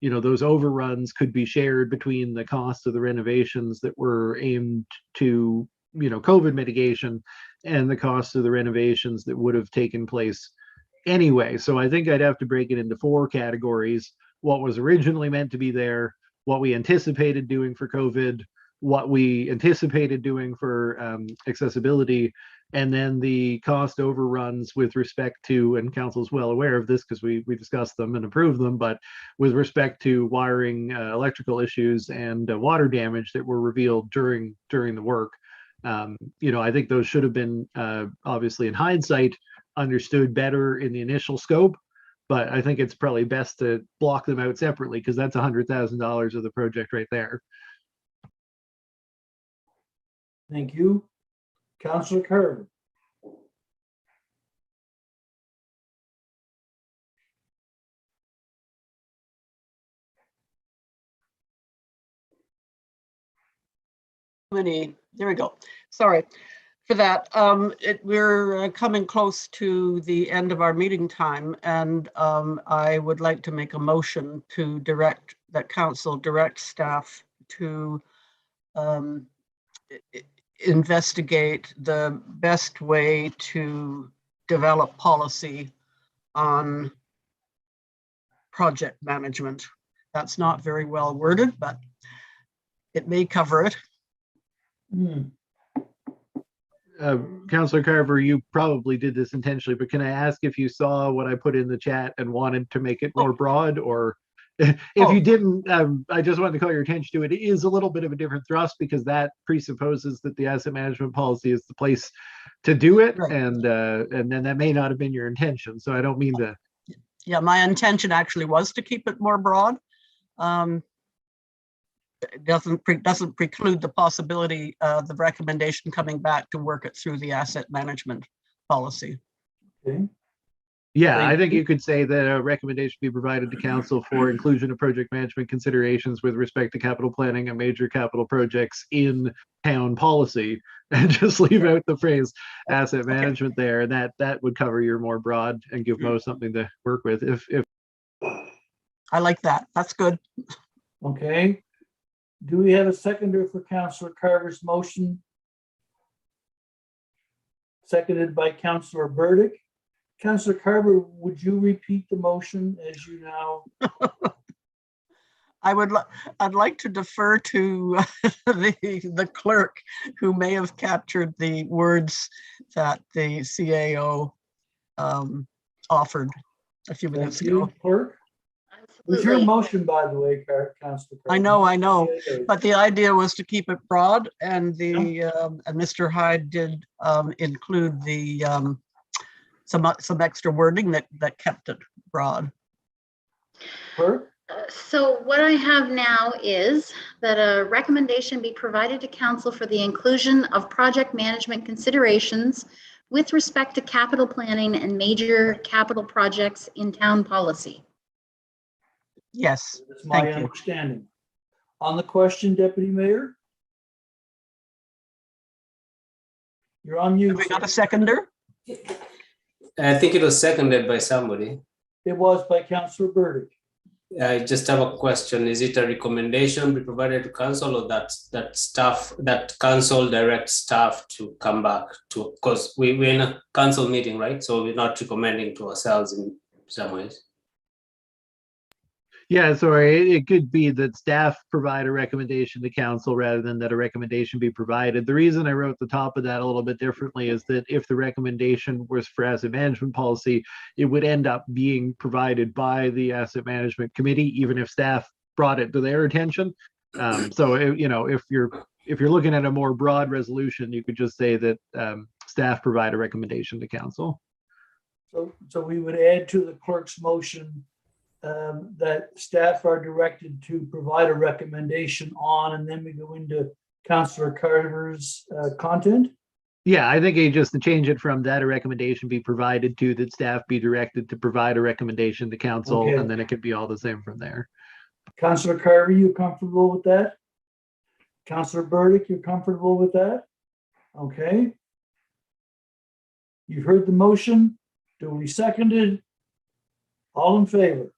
those overruns could be shared between the cost of the renovations that were aimed to, COVID mitigation and the cost of the renovations that would have taken place anyway. So I think I'd have to break it into 4 categories: what was originally meant to be there, what we anticipated doing for COVID, what we anticipated doing for accessibility, and then the cost overruns with respect to, and council's well aware of this because we discussed them and approved them, but with respect to wiring, electrical issues, and water damage that were revealed during the work. I think those should have been obviously in hindsight understood better in the initial scope, but I think it's probably best to block them out separately because that's $100,000 of the project right there. Thank you. Councillor Carver. There we go. Sorry for that. We're coming close to the end of our meeting time, and I would like to make a motion to direct that council direct staff to investigate the best way to develop policy on project management. That's not very well worded, but it may cover it. Councillor Carver, you probably did this intentionally, but can I ask if you saw what I put in the chat and wanted to make it more broad, or if you didn't, I just wanted to call your attention to it. It is a little bit of a different thrust because that presupposes that the asset management policy is the place to do it, Right. and then that may not have been your intention. So I don't mean to. Yeah, my intention actually was to keep it more broad. It doesn't preclude the possibility of the recommendation coming back to work it through the asset management policy. Okay. Yeah, Thank I think you. you could say that a recommendation be provided to council for inclusion of project management considerations with respect to capital planning and major capital projects in town policy, and just leave out the phrase asset management there. And that would cover your more broad and give Mo something to work with. If I like that. That's good. Okay. Do we have a seconder for Councillor Carver's motion? Seconded by Councillor Burdick. Councillor Carver, would you repeat the motion as you now? I'd like to defer to the clerk, who may have captured the words that the CAO offered a few minutes Thank you, ago. clerk. It was your motion, by the way, Councillor Carver. I know, but the idea was to keep it broad, and and Mr. Hyde did include the some extra wording that kept it broad. Clerk? So what I have now is that a recommendation be provided to council for the inclusion of project management considerations with respect to capital planning and major capital projects in town policy. Yes, That's my thank you. understanding. On the question, Deputy Mayor? You're on mute. Have we got a seconder? I think it was seconded by somebody. It was by Councillor Burdick. I just have a question. Is it a recommendation be provided to council, or that council directs staff to come back to, because we're in a council meeting, right? So we're not recommending to ourselves in some ways. Yeah, sorry, it could be that staff provide a recommendation to council rather than that a recommendation be provided. The reason I wrote the top of that a little bit differently is that if the recommendation was for asset management policy, it would end up being provided by the asset management committee, even if staff brought it to their attention. So, if you're looking at a more broad resolution, you could just say that staff provide a recommendation to council. So we would add to the clerk's motion that staff are directed to provide a recommendation on, and then we go into Councillor Carver's content. Yeah, I think just to change it from that a recommendation be provided to that staff be directed to provide a recommendation to council, Okay. and then it could be all the same from there. Councillor Carver, you comfortable with that? Councillor Burdick, you comfortable with that? Okay. You've heard the motion. Duly seconded. All in favor?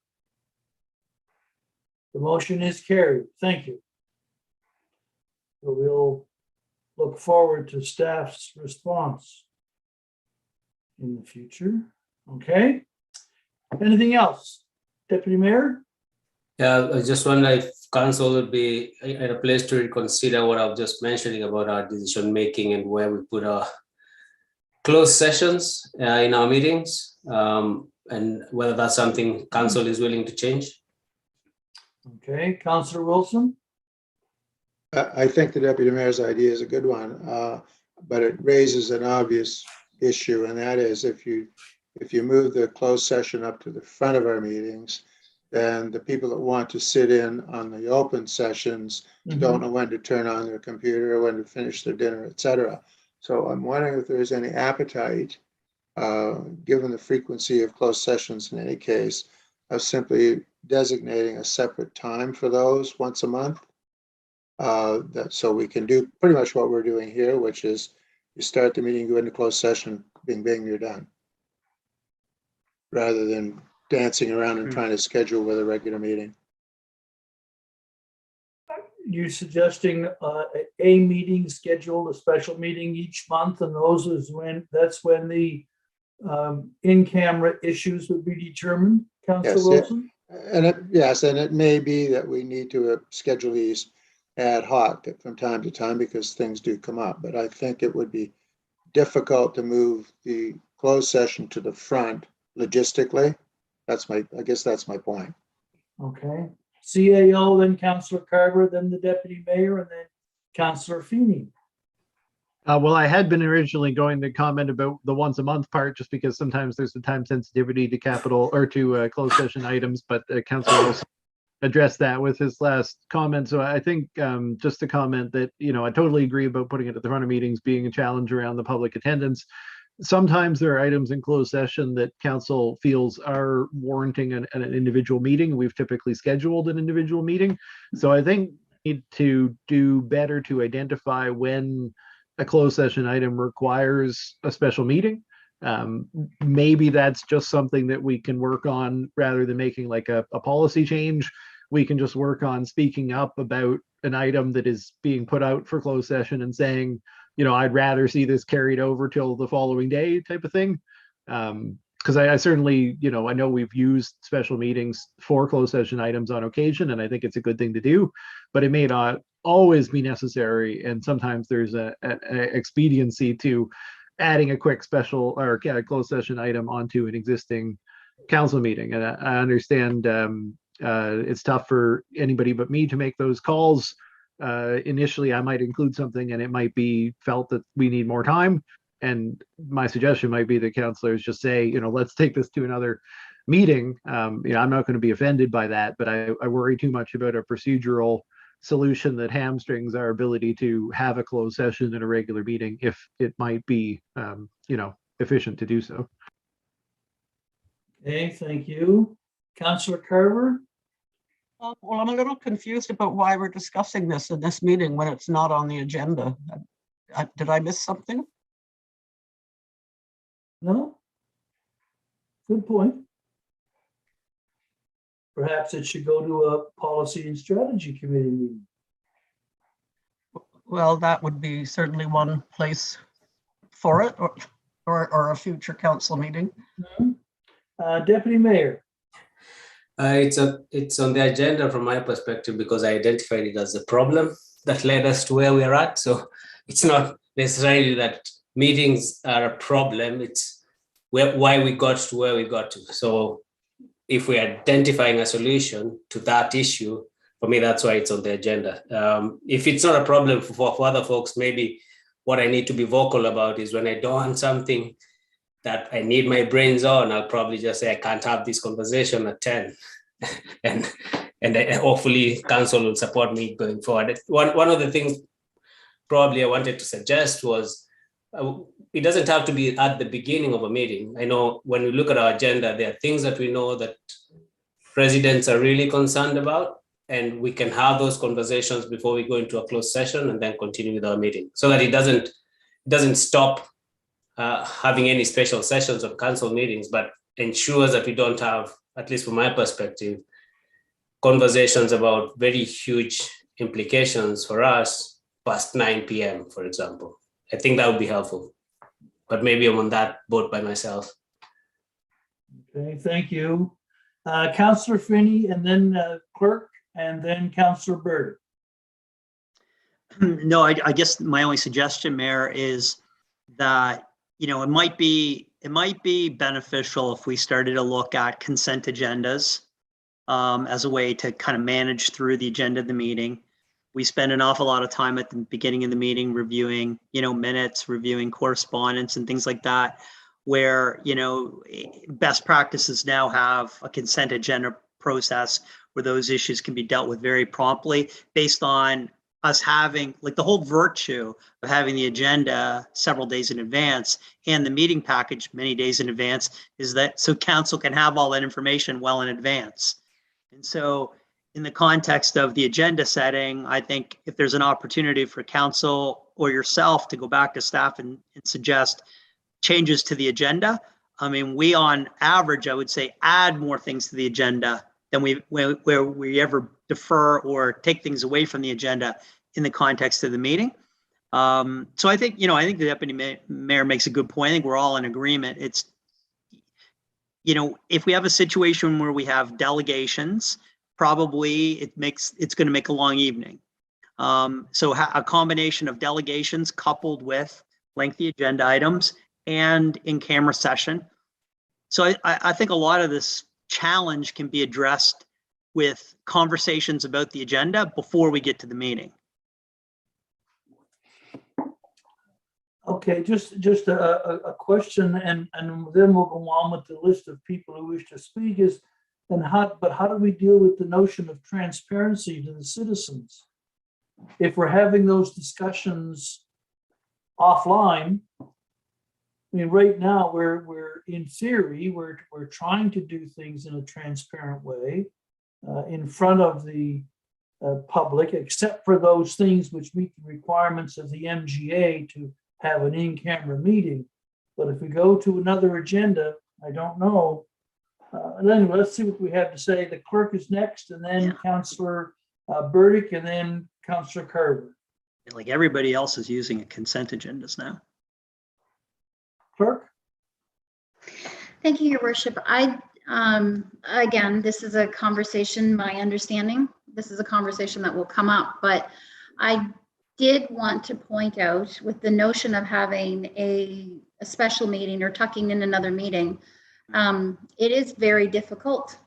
The motion is carried. Thank you. So we'll look forward to staff's response in the future. Okay. Anything else? Deputy Mayor? Yeah, I just wonder if council would be in a place to reconsider what I was just mentioning about our decision making and where we put our closed sessions in our meetings, and whether that's something council is willing to change. Okay, Councillor Wilson? I think the deputy mayor's idea is a good one, but it raises an obvious issue, and that is if you move the closed session up to the front of our meetings, then the people that want to sit in on the open sessions don't know when to turn on their computer or when to finish their dinner, et cetera. So I'm wondering if there's any appetite, given the frequency of closed sessions in any case, of simply designating a separate time for those once a month. So we can do pretty much what we're doing here, which is you start the meeting, go into closed session, bing, bing, you're done. Rather than dancing around and trying to schedule with a regular meeting. You're suggesting a meeting scheduled, a special meeting each month, and that's when the in-camera issues would be determined, Councillor Yes, Wilson? And it may be that we need to schedule these ad hoc from time to time because things do come up. But I think it would be difficult to move the closed session to the front logistically. I guess that's my point. Okay. CAO, then Councillor Carver, then the deputy mayor, and then Councillor Feeney. Well, I had been originally going to comment about the once a month part, just because sometimes there's a time sensitivity to capital or to closed session items, but Councillor also addressed that with his last comment. So I think just to comment that, I totally agree about putting it at the front of meetings being a challenge around the public attendance. Sometimes there are items in closed session that council feels are warranting an individual meeting. We've typically scheduled an individual meeting. So I think we need to do better to identify when a closed session item requires a special meeting. Maybe that's just something that we can work on rather than making like a policy change. We can just work on speaking up about an item that is being put out for closed session and saying, I'd rather see this carried over till the following day type of thing. Because I certainly, I know we've used special meetings for closed session items on occasion, and I think it's a good thing to do, but it may not always be necessary. And sometimes there's an expediency to adding a quick special or closed session item onto an existing council meeting. And I understand it's tough for anybody but me to make those calls. Initially, I might include something and it might be felt that we need more time. And my suggestion might be that councilors just say, let's take this to another meeting. I'm not going to be offended by that, but I worry too much about a procedural solution that hamstrings our ability to have a closed session in a regular meeting if it might be, efficient to do so. Okay, thank you. Councillor Carver? Well, I'm a little confused about why we're discussing this in this meeting when it's not on the agenda. Did I miss something? No? Good point. Perhaps it should go to a policy and strategy committee meeting. Well, that would be certainly one place for it, or a future council meeting. Deputy Mayor. It's on the agenda from my perspective because I identified it as a problem that led us to where we're at. So it's not necessarily that meetings are a problem. It's why we got to where we got to. So if we're identifying a solution to that issue, for me, that's why it's on the agenda. If it's not a problem for other folks, maybe what I need to be vocal about is when I don't want something that I need my brains on, I'll probably just say I can't have this conversation at 10. and hopefully council will support me going forward. One of the things probably I wanted to suggest was it doesn't have to be at the beginning of a meeting. I know when we look at our agenda, there are things that we know that residents are really concerned about, and we can have those conversations before we go into a closed session and then continue with our meeting so that it doesn't stop having any special sessions of council meetings, but ensures that we don't have, at least from my perspective, conversations about very huge implications for us past 9 p.m., for example. I think that would be helpful, but maybe I'm on that boat by myself. Okay, thank you. Councillor Finney, and then clerk, and then Councillor Bird. No, I guess my only suggestion, Mayor, is that, you know, it might be beneficial if we started to look at consent agendas as a way to kind of manage through the agenda of the meeting. We spend an awful lot of time at the beginning of the meeting reviewing, you know, minutes, reviewing correspondence and things like that, where, you know, best practices now have a consent agenda process where those issues can be dealt with very promptly based on us having, like, the whole virtue of having the agenda several days in advance and the meeting package many days in advance is that so council can have all that information well in advance. And so in the context of the agenda setting, I think if there's an opportunity for council or yourself to go back to staff and suggest changes to the agenda, I mean, we on average, I would say, add more things to the agenda than where we ever defer or take things away from the agenda in the context of the meeting. So I think, you know, I think the deputy mayor makes a good point. I think we're all in agreement. It's, you know, if we have a situation where we have delegations, probably it's going to make a long evening. So a combination of delegations coupled with lengthy agenda items and in-camera session. So I think a lot of this challenge can be addressed with conversations about the agenda before we get to the meeting. Okay, just a question, and then we'll go on with the list of people who wish to speak. But how do we deal with the notion of transparency to the citizens? If we're having those discussions offline, I mean, right now we're in theory we're trying to do things in a transparent way in front of the public, except for those things which meet the requirements of the MGA to have an in-camera meeting. But if we go to another agenda, I don't know. Anyway, let's see what we have to say. The clerk is next, and then Councillor Burdick, and then Councillor Carver. Like everybody else is using consent agendas now. Clerk? Thank you, Your Worship. Again, this is a conversation, my understanding, this is a conversation that will come up, but I did want to point out with the notion of having a special meeting or tucking in another meeting, it is very difficult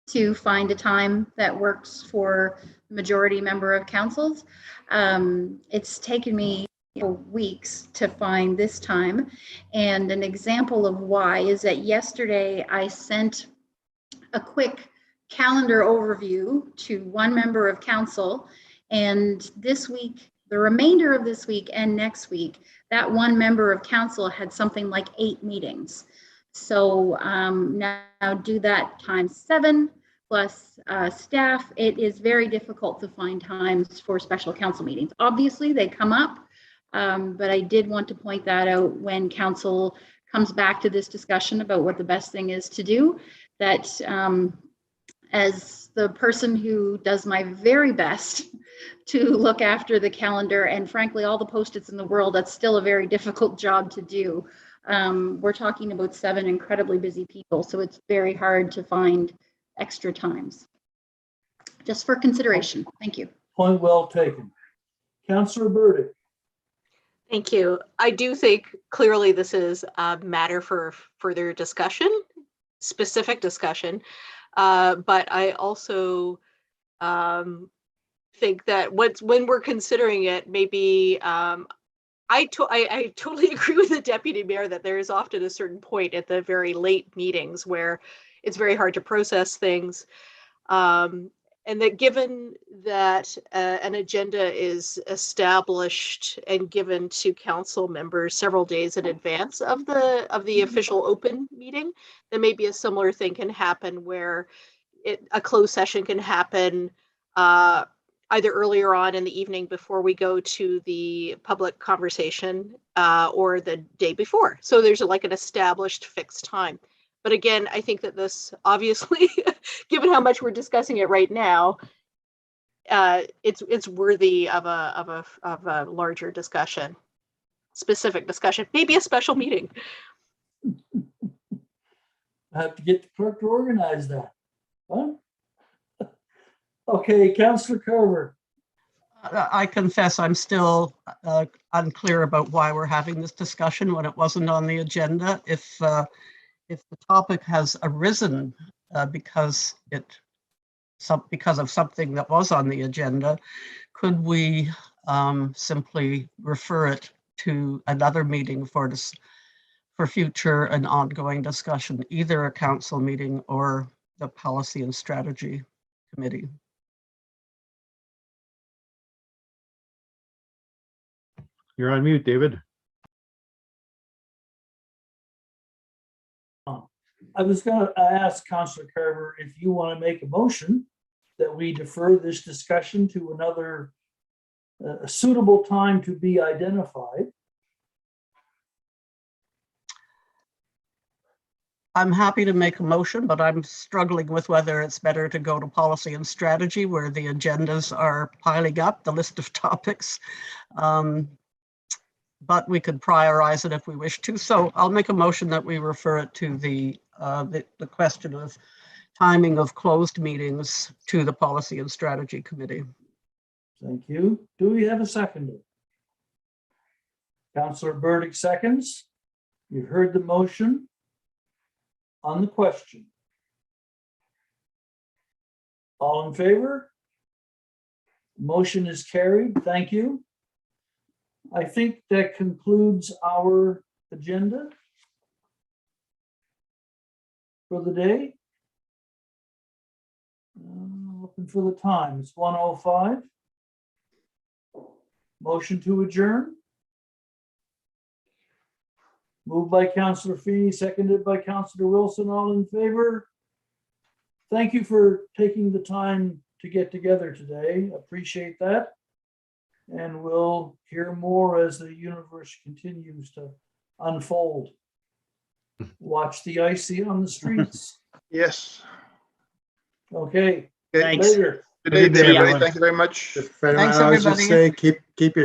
to find a time that works for the majority member of councils. It's taken me weeks to find this time. And an example of why is that yesterday I sent a quick calendar overview to one member of council, and this week, the remainder of this week and next week, that one member of council had something like 8 meetings. So now do that times 7 plus staff. It is very difficult to find times for special council meetings. Obviously, they come up, but I did want to point that out when council comes back to this discussion about what the best thing is to do, that as the person who does my very best to look after the calendar and frankly all the Post-its in the world, that's still a very difficult job to do. We're talking about 7 incredibly busy people, so it's very hard to find extra times. Just for consideration. Thank you. Point well taken. Councillor Burdick. Thank you. I do think clearly this is a matter for further discussion, specific discussion, but I also think that when we're considering it, maybe I totally agree with the deputy mayor that there is often a certain point at the very late meetings where it's very hard to process things. And that given that an agenda is established and given to council members several days in advance of the official open meeting, then maybe a similar thing can happen where a closed session can happen either earlier on in the evening before we go to the public conversation or the day before. So there's like an established fixed time. But again, I think that this obviously, given how much we're discussing it right now, it's worthy of a larger discussion, specific discussion, maybe a special meeting. I have to get the clerk to organize that. Huh? Okay, Councillor Carver. I confess I'm still unclear about why we're having this discussion when it wasn't on the agenda. If the topic has arisen because of something that was on the agenda, could we simply refer it to another meeting for future and ongoing discussion, either a council meeting or the Policy and Strategy Committee? You're on mute, David. I was going to ask Councillor Carver if you want to make a motion that we defer this discussion to another suitable time to be identified. I'm happy to make a motion, but I'm struggling with whether it's better to go to Policy and Strategy where the agendas are piling up, the list of topics. But we could prioritize it if we wish to. So I'll make a motion that we refer it to the question of timing of closed meetings to the Policy and Strategy Committee. Thank you. Do we have a seconder? Councillor Burdick seconds. You heard the motion on the question. All in favor? Motion is carried. Thank you. I think that concludes our agenda for the day. Looking for the time. It's 1:05. Motion to adjourn. Moved by Councillor Feeney, seconded by Councillor Wilson. All in favor? Thank you for taking the time to get together today. Appreciate that. And we'll hear more as the universe continues to unfold. Watch the icy on the streets. Yes. Okay, Okay. Thanks. later. Good evening, See ya. everybody. Thank you very much. If anyone Thanks, else would everybody. say, keep your